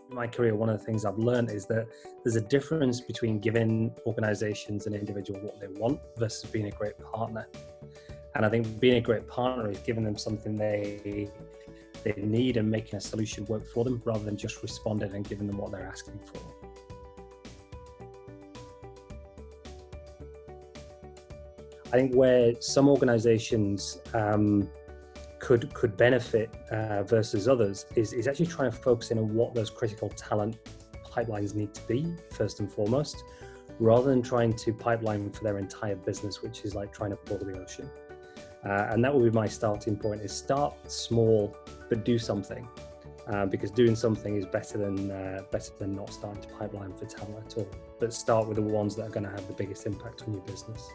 In my career, one of the things I've learned is that there's a difference between giving organizations and individuals what they want versus being a great partner. And I think being a great partner is giving them something they need and making a solution work for them rather than just responding and giving them what they're asking for. I think where some organizations could benefit versus others is actually trying to focus in on what those critical talent pipelines need to be first and foremost, rather than trying to pipeline for their entire business, which is like trying to boil the ocean. And that would be my starting point: is start small but do something, because doing something is better than not starting to pipeline for talent at all. But start with the ones that are going to have the biggest impact on your business.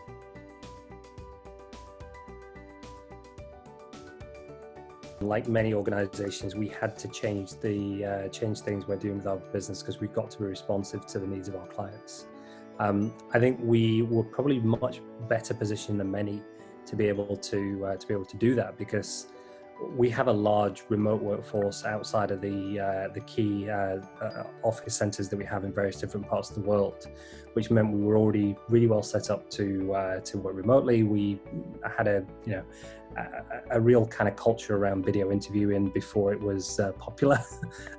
Like many organizations, we had to change things we're doing with our business because we've got to be responsive to the needs of our clients. I think we were probably much better positioned than many to be able to do that, because we have a large remote workforce outside of the key office centers that we have in various different parts of the world, which meant we were already really well set up to work remotely. We had a real kind of culture around video interviewing before it was popular,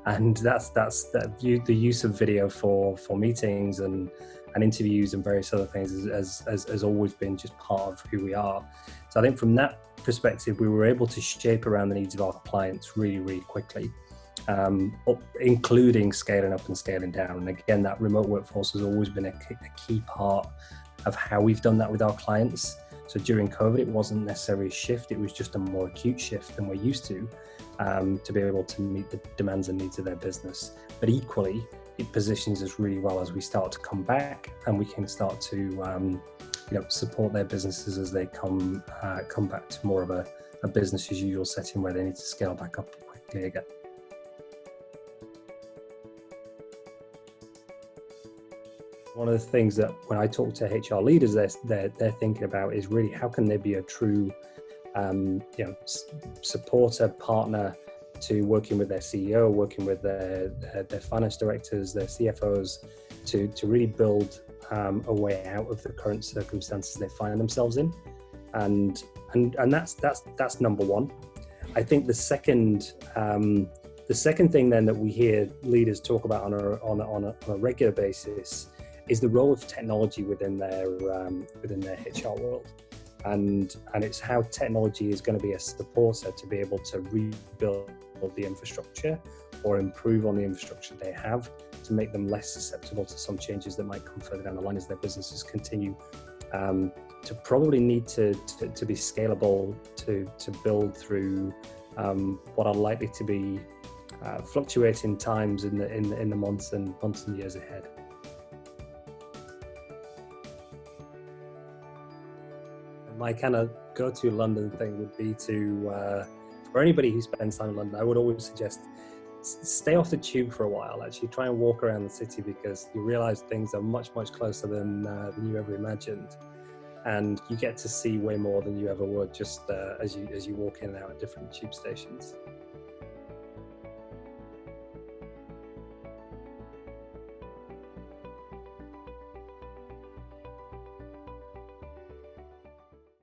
and the use of video for meetings and interviews and various other things has always been just part of who we are. So I think from that perspective, we were able to shape around the needs of our clients really, really quickly, including scaling up and scaling down. And again, that remote workforce has always been a key part of how we've done that with our clients. So during COVID, it wasn't necessarily a shift, it was just a more acute shift than we're used to be able to meet the demands and needs of their business. But equally, it positions us really well as we start to come back, and we can start to support their businesses as they come back to more of a business as usual setting where they need to scale back up quickly again. One of the things that when I talk to HR leaders, they're thinking about is really how can they be a true supporter, partner to working with their CEO, working with their finance directors, their CFOs, to really build a way out of the current circumstances they find themselves in, and that's number one. I think the second thing then that we hear leaders talk about on a regular basis is the role of technology within their HR world, and it's how technology is going to be a supporter to be able to rebuild the infrastructure or improve on the infrastructure they have to make them less susceptible to some changes that might come further down the line as their businesses continue to probably need to be scalable to build through what are likely to be fluctuating times in the months and years ahead. My kind of go-to London thing would be to, for anybody who spends time in London, I would always suggest stay off the tube for a while. Actually try and walk around the city, because you realize things are much closer than you ever imagined, and you get to see way more than you ever would just as you walk in and out at different tube stations.